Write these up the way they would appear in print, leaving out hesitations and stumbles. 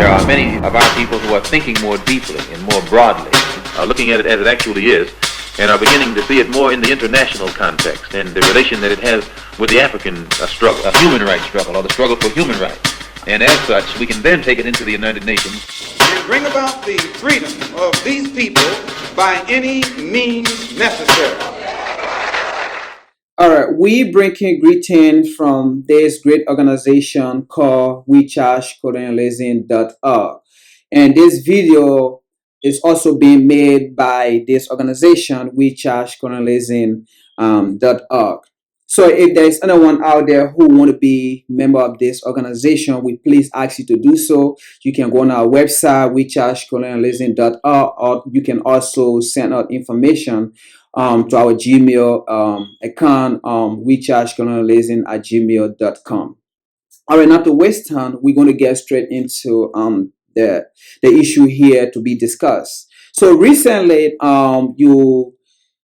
there are many of our people who are thinking more deeply and more broadly, looking at it as it actually is, and are beginning to see it more in the international context and the relation that it has with the African struggle, a human rights struggle, or the struggle for human rights. And as such, we can then take it into the United Nations. And bring about the freedom of these people by any means necessary. All right, we bring in greetings from this great organization called Colonialism.org. And this video is also being made by this organization, Colonialism.org. So if there's anyone out there who want to be a member of this organization, we please ask you to do so. You can go on our website, Colonialism.org, or you can also send out information to our Gmail account, Colonialism@gmail.com. All right, not to waste time, we're going to get straight into the issue here to be discussed. So recently, you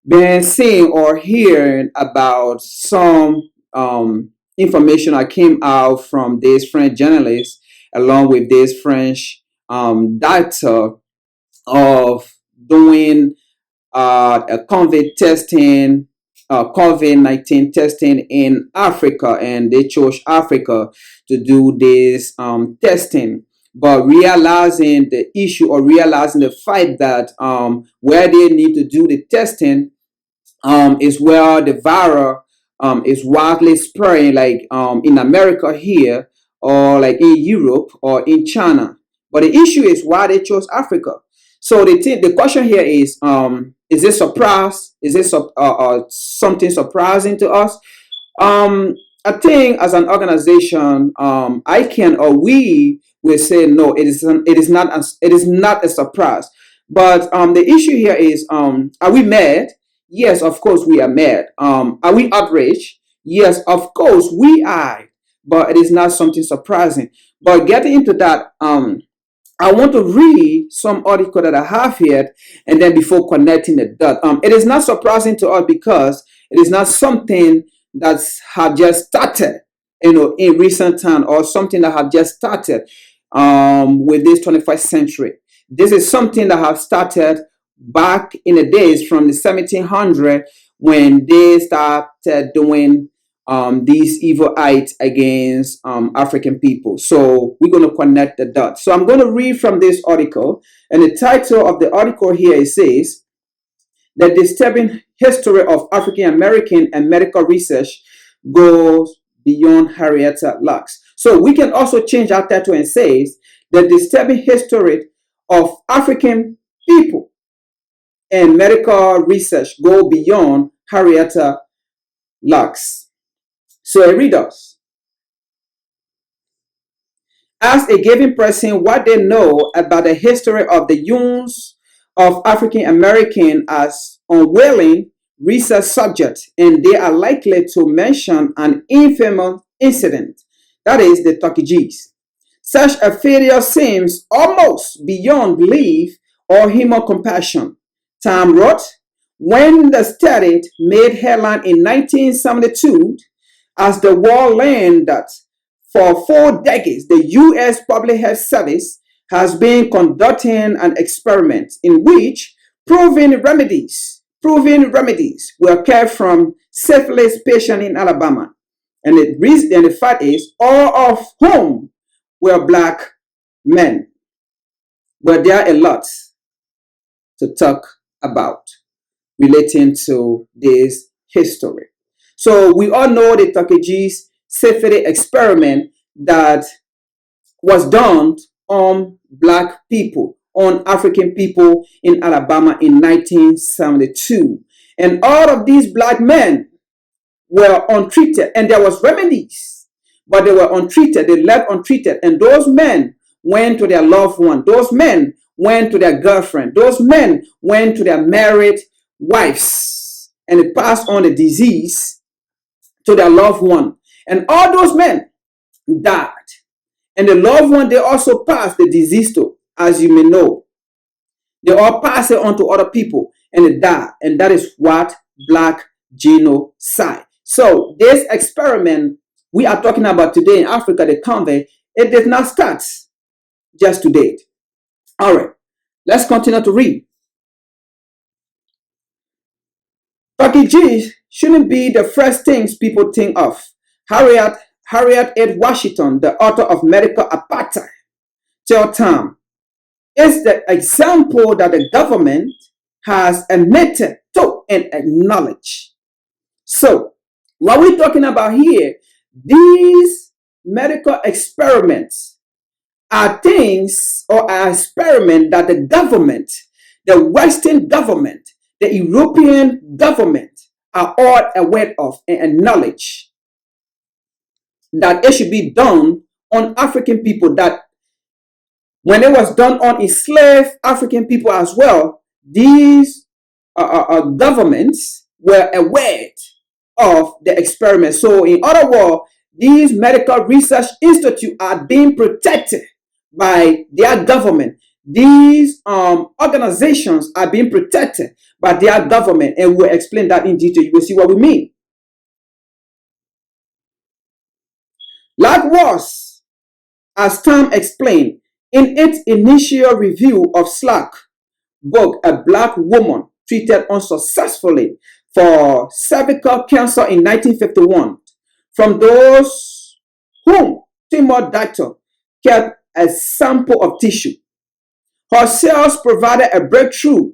been seeing or hearing about some information that came out from this French journalist along with this French doctor of doing a COVID-19 testing in Africa, and they chose Africa to do this testing. But realizing the issue, or realizing the fact that where they need to do the testing is where the virus is widely spreading, like in America here, or like in Europe or in China. But the issue is why they chose Africa. So the question here is this surprise? Is this something surprising to us? I think as an organization, I can, or we will say no. It is not a surprise. But the issue here is, are we mad? Yes, of course we are mad. Are we outraged? Yes, of course we are. But it is not something surprising. But getting into that, I want to read some article that I have here, and then before connecting the dot, it is not surprising to us because it is not something that have just started, in recent time, or something that have just started with this 21st century. This is something that have started back in the days from the 1700s when they started doing these evil acts against African people. So we're going to connect the dots. So I'm going to read from this article, and the title of the article here, it says, "The Disturbing History of African American and Medical Research Goes Beyond Henrietta Lacks." So we can also change our title and says, "The Disturbing History of African People and Medical Research Go Beyond Henrietta Lacks." So it reads us, "Ask a given person what they know about the history of the use of African American as unwilling research subject, and they are likely to mention an infamous incident, that is the Tuckahoes. Such a failure seems almost beyond belief or human compassion." Time wrote, when the study made headline in 1972, as the world learned that for 4 decades, the U.S. Public Health Service has been conducting an experiment in which proven remedies were kept from syphilis patients in Alabama. And the fact is, all of whom were black men. But there are a lot to talk about relating to this history. So we all know the Tuckahoes syphilis experiment that was done on black people, on African people in Alabama in 1972. And all of these black men were untreated, and there was remedies, but they were untreated. They left untreated, and those men went to their loved one. Those men went to their girlfriend. Those men went to their married wives, and they passed on the disease to their loved one. And all those men died. And the loved one, they also passed the disease to, as you may know. They all pass it on to other people, and they die. And that is what black genocide. So this experiment we are talking about today in Africa, the convent, it did not start just to date. All right, let's continue to read. Turkey shouldn't be the first things people think of. Harriet Ed Washington, the author of Medical Apartheid, tell time, is the example that the government has admitted to and acknowledged. So, what we're talking about here, these medical experiments are things or are experiments that the government, the Western government, the European government are all aware of and acknowledge that it should be done on African people, that when it was done on enslaved African people as well, these governments were aware of the experiment. So in other words, these medical research institutes are being protected by their government. These organizations are being protected by their government, and we'll explain that in detail. You will see what we mean. Likewise, as Tom explained in its initial review of Slack book, a black woman treated unsuccessfully for cervical cancer in 1951 from those whom female doctor kept a sample of tissue. Her cells provided a breakthrough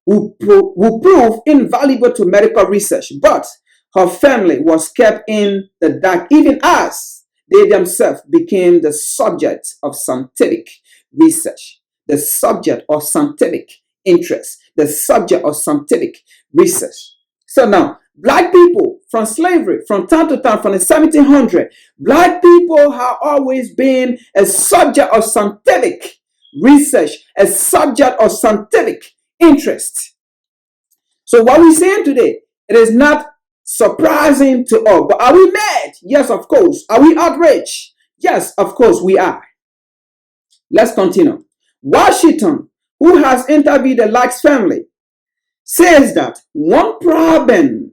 who prove invaluable to medical research, but her family was kept in the dark even as they themselves became the subject of scientific research, the subject of scientific interest, the subject of scientific research. So now, black people from slavery, from time to time, from the 1700s, black people have always been a subject of scientific research, a subject of scientific interest. So what we're saying today, it is not surprising to all. But are we mad? Yes, of course. Are we outraged? Yes, of course we are. Let's continue. Washington, who has interviewed the Lacks family, says that one problem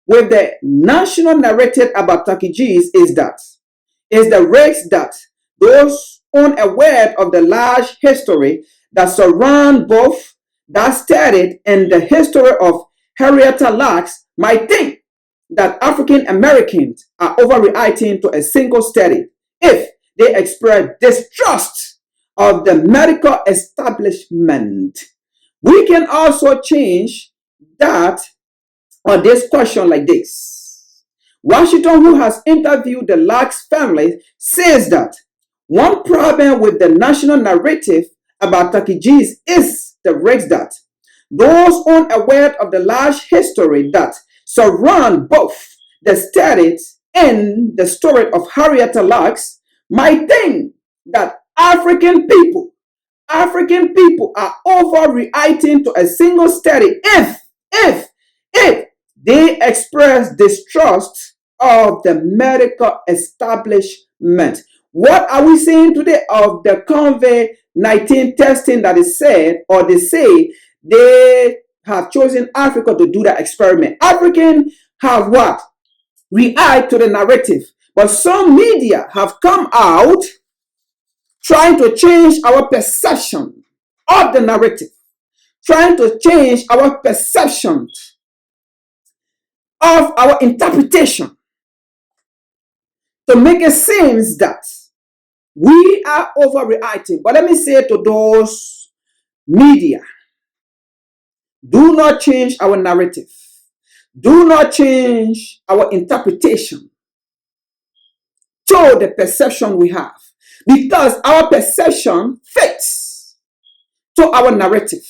with the national narrative about Turkeys is the risk that those unaware of the large history that surround both that studied and the history of Henrietta Lacks might think that African Americans are overreacting to a single study if they express distrust of the medical establishment. We can also change that or this question like this. Washington, who has interviewed the Lacks family, says that one problem with the national narrative about Turkeys is the risk that those unaware of the large history that surround both the studies and the story of Henrietta Lacks might think that African people are overreacting to a single study if they express distrust of the medical establishment. What are we saying today of the COVID-19 testing that is said, or they say they have chosen Africa to do that experiment? Africans have what? React to the narrative. But some media have come out trying to change our perception of the narrative, trying to change our perception of our interpretation to make it seem that we are overreacting. But let me say to those media, do not change our narrative. Do not change our interpretation to the perception we have, because our perception fits to our narrative.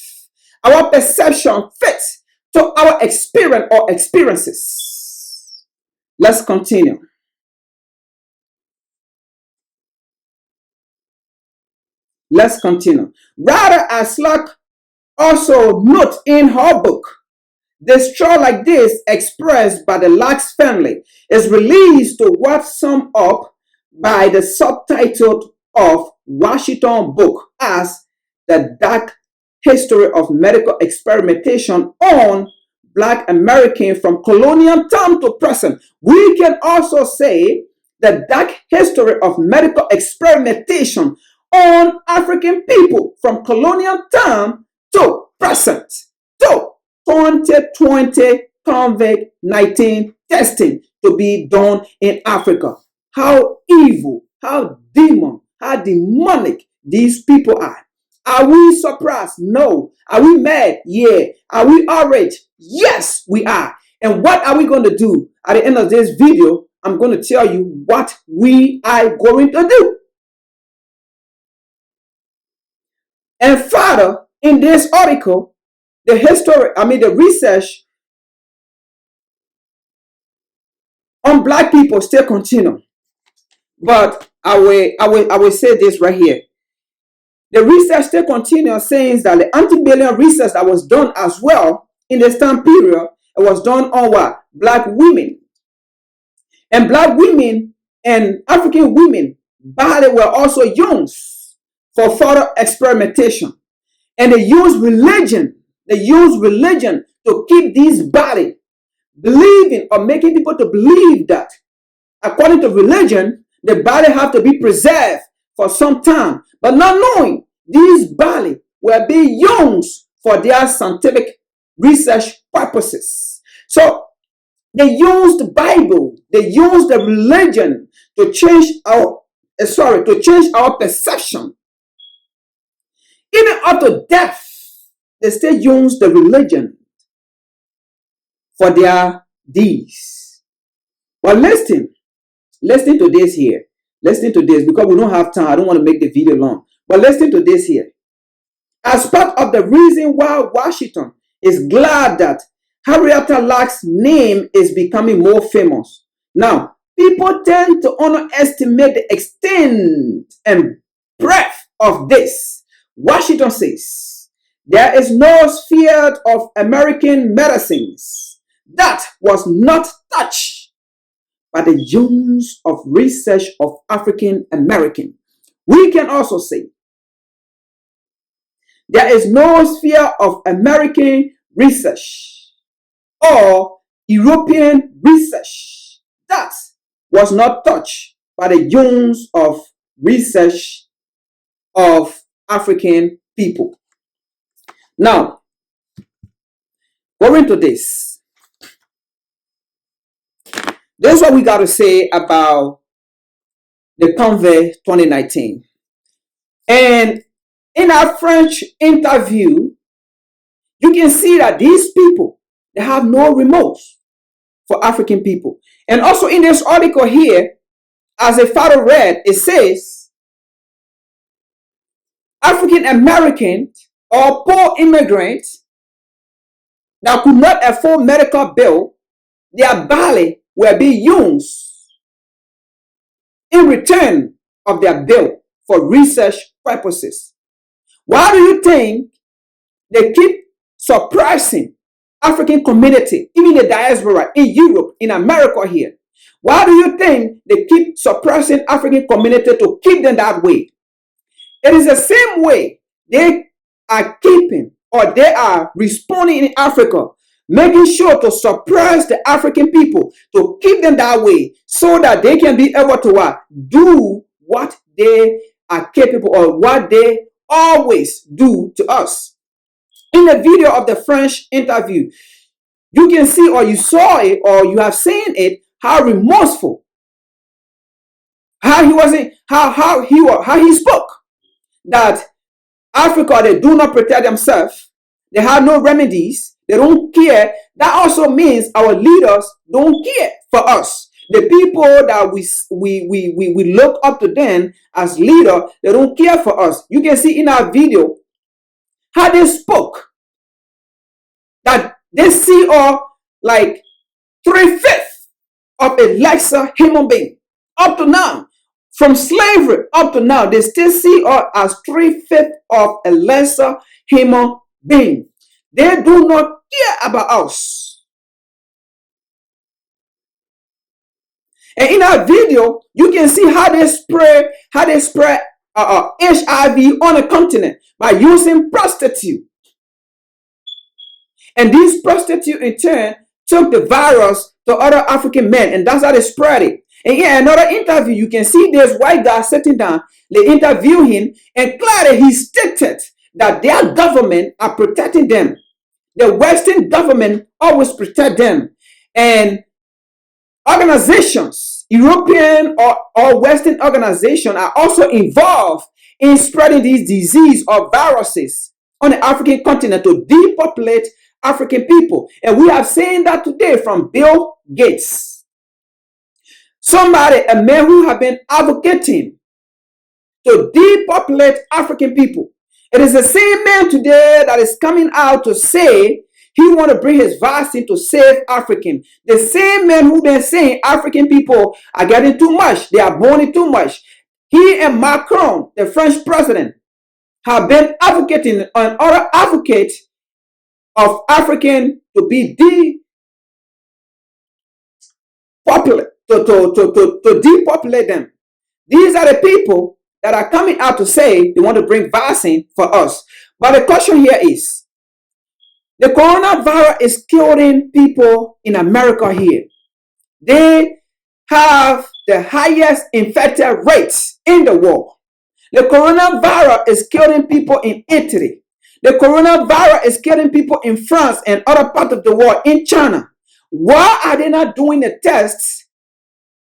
Our perception fits to our experience or experiences. Let's continue. Let's continue. Rather, as Slack also notes in her book, the straw like this expressed by the Lacks family is released to what sum up by the subtitle of Washington book as The Dark History of Medical Experimentation on Black Americans from Colonial Time to Present. We can also say the dark history of medical experimentation on African people from colonial time to present to 2020 COVID-19 testing to be done in Africa. How evil, how demonic these people are. Are we surprised? No. Are we mad? Yeah. Are we outraged? Yes, we are. And what are we going to do? At the end of this video, I'm going to tell you what we are going to do. And further, in this article, the research on black people still continue. But I will say this right here. The research still continues, saying that the antebellum research that was done as well in this time period, it was done on what? Black women. And black women and African women body were also used for further experimentation. And they use religion. They use religion to keep these body believing or making people to believe that according to religion, the body have to be preserved for some time, but not knowing these body were being used for their scientific research purposes. So they used the Bible, they used the religion to change our perception. Even after death, they still use the religion for their deeds. But listen to this here. Listen to this because we don't have time. I don't want to make the video long. But listen to this here. As part of the reason why Washington is glad that Henrietta Lacks' name is becoming more famous. Now, people tend to underestimate the extent and breadth of this. Washington says, there is no sphere of American medicines that was not touched by the use of research of African American. We can also say there is no sphere of American research or European research that was not touched by the use of research of African people. Now, going to this. This is what we got to say about the Convey 2019. And in our French interview, you can see that these people, they have no remorse for African people. And also in this article here, as a father read, it says, African American or poor immigrants that could not afford medical bill, their body will be used in return of their bill for research purposes. Why do you think they keep suppressing African community, even the diaspora in Europe, in America here? Why do you think they keep suppressing African community to keep them that way? It is the same way they are keeping or they are responding in Africa, making sure to suppress the African people, to keep them that way so that they can be able to do what they are capable of, what they always do to us. In the video of the French interview, you can see, or you saw it, or you have seen it, how remorseful, how he spoke that Africa, they do not protect themselves, they have no remedies, they don't care. That also means our leaders don't care for us. The people that we look up to them as leader, they don't care for us. You can see in our video how they spoke, that they see us like 3/5 of a lesser human being. Up to now, from slavery up to now, they still see us as 3/5 of a lesser human being. They do not care about us. And in our video, you can see how they spread HIV on a continent by using prostitutes. And these prostitutes in turn took the virus to other African men, and that's how they spread it. And here, another interview, you can see this white guy sitting down. They interview him, and clearly he stated that their government are protecting them. The Western government always protect them. And organizations, European or Western organizations, are also involved in spreading these diseases or viruses on the African continent to depopulate African people. And we have seen that today from Bill Gates. Somebody, a man who have been advocating to depopulate African people. It is the same man today that is coming out to say he want to bring his vaccine to save African. The same man who been saying African people are getting too much. They are born too much. He and Macron, the French president, have been advocating and other advocate of African to be depopulate, to depopulate them. These are the people that are coming out to say they want to bring vaccine for us. But the question here is, the coronavirus is killing people in America here. They have the highest infected rates in the world. The coronavirus is killing people in Italy. The coronavirus is killing people in France and other parts of the world, in China. Why are they not doing the tests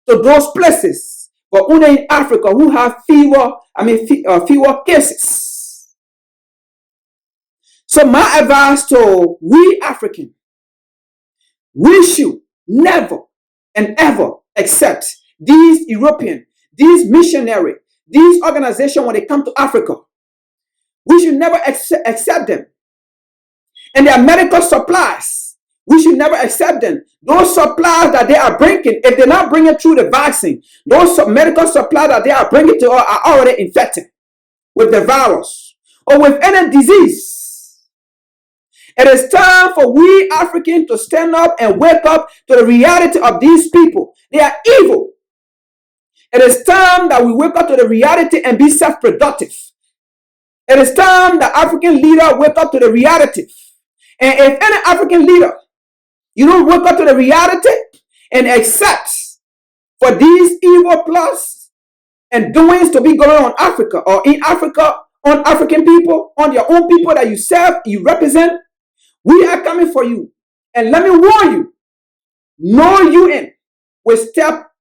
to those places, but only in Africa who have fewer cases? So my advice to we African, we should never and ever accept these European, these missionary, these organizations when they come to Africa. We should never accept them. And their medical supplies, we should never accept them. Those supplies that they are bringing, if they're not bringing through the vaccine, those medical supplies that they are bringing to us are already infected with the virus or with any disease. It is time for we Africans to stand up and wake up to the reality of these people. They are evil. It is time that we wake up to the reality and be self-productive. It is time that African leader wake up to the reality. And if any African leader, you don't wake up to the reality and accept for these evil plots and doings to be going on Africa or in Africa, on African people, on your own people that you serve, you represent, we are coming for you. And let me warn you, no UN will step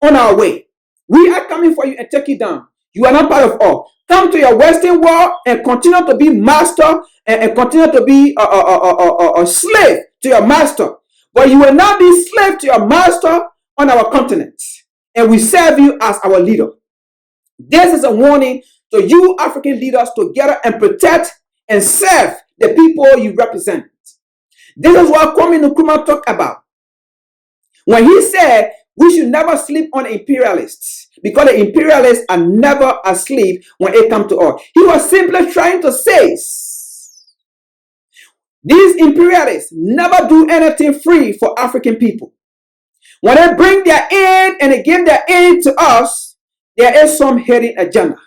on our way. We are coming for you and take you down. You are not part of all. Come to your Western world and continue to be master and continue to be a slave to your master. But you will not be slave to your master on our continent. And we serve you as our leader. This is a warning to you African leaders to gather and protect and serve the people you represent. This is what Kwame Nkrumah talked about when he said we should never sleep on imperialists, because the imperialists are never asleep when it comes to us. He was simply trying to say these imperialists never do anything free for African people. When they bring their aid and they give their aid to us, there is some hidden agenda.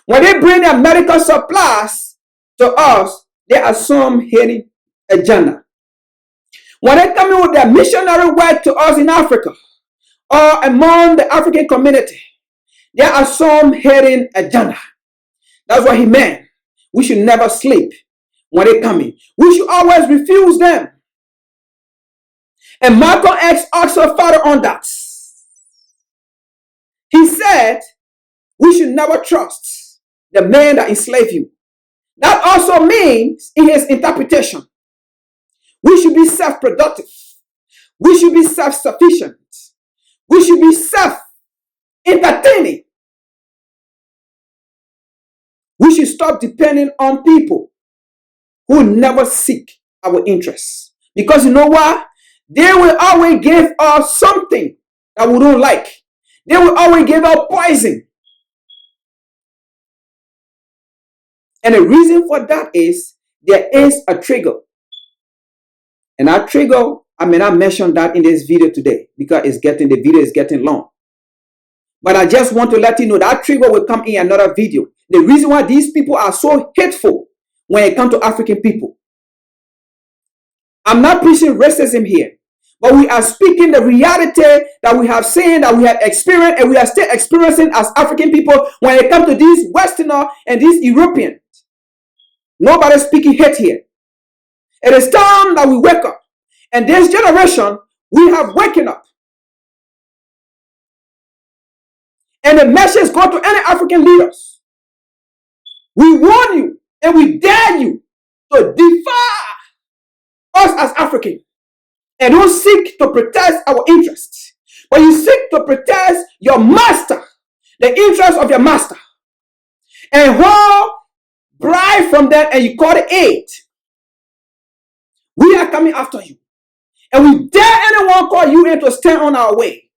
When they bring their medical supplies to us, there are some hidden agenda. When they come in with their missionary work to us in Africa or among the African community, there are some hidden agenda. That's what he meant. We should never sleep when they come in. We should always refuse them. And Malcolm X also further on that. He said, we should never trust the men that enslave you. That also means, in his interpretation, we should be self-productive. We should be self-sufficient. We should be self-entertaining. We should stop depending on people who never seek our interests. Because you know what? They will always give us something that we don't like. They will always give us poison. And the reason for that is there is a trigger. And that trigger, I may not mention that in this video today because the video is getting long. But I just want to let you know that trigger will come in another video. The reason why these people are so hateful when it comes to African people. I'm not preaching racism here, but we are speaking the reality that we have seen, that we have experienced, and we are still experiencing as African people when it comes to these Westerner and these Europeans. Nobody's speaking hate here. It is time that we wake up. And this generation, we have waken up. And the message go to any African leaders. We warn you and we dare you to defy us as Africans. And don't seek to protect our interests, but you seek to protect your master, the interest of your master. And hold bribe from them and you call it aid. We are coming after you. And we dare anyone call UN to stand on our way.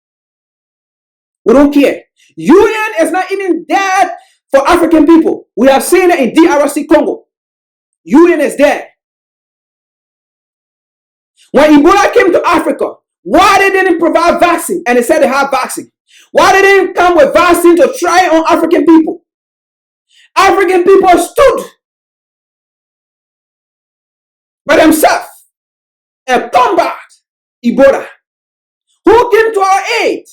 We don't care. UN is not even dead for African people. We have seen it in DRC Congo. UN is dead. When Ebola came to Africa, why they didn't provide vaccine? And they said they have vaccine. Why they didn't come with vaccine to try on African people? African people stood by themselves and combat Ebola. Who came to our aid?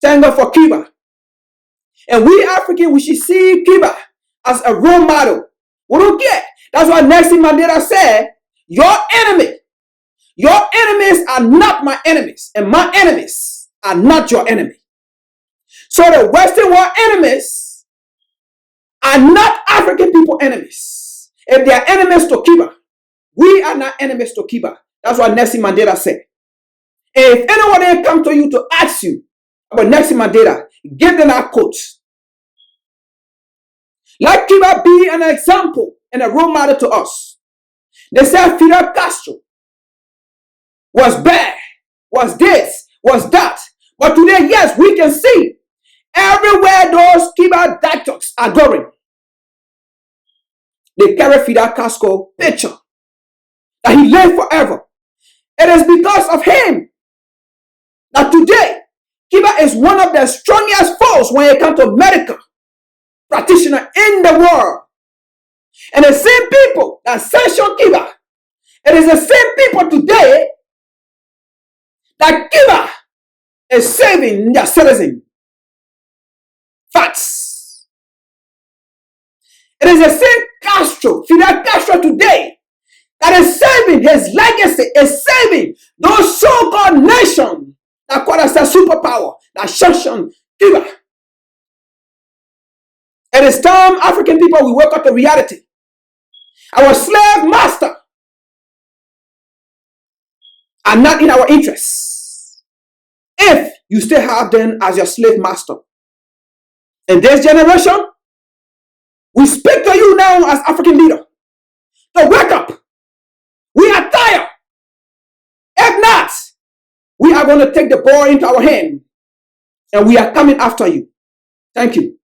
Thank God for Cuba. And we Africans, we should see Cuba as a role model. We don't care. That's why Nelson Mandela said, your enemies are not my enemies, and my enemies are not your enemy. So the Western world enemies are not African people enemies. If they are enemies to Cuba, we are not enemies to Cuba. That's what Nelson Mandela said. And if anyone come to you to ask you about Nelson Mandela, give them that quote. Let Cuba be an example and a role model to us. They said Fidel Castro was bad, was this, was that. But today, yes, we can see everywhere those Cuba dictators are going. They carry Fidel Castro picture that he lived forever. It is because of him that today Cuba is one of the strongest forces when it comes to medical practitioner in the world. And the same people that sanction Cuba, it is the same people today that Cuba is saving their citizens. Facts. It is the same Castro, Fidel Castro today, that is saving his legacy, is saving those so-called nations that call us a superpower, that sanction Cuba. It is time, African people, we wake up to reality. Our slave master are not in our interests. If you still have them as your slave master. In this generation, we speak to you now as African leader. So wake up. We are tired. If not, we are going to take the ball into our hand. And we are coming after you. Thank you.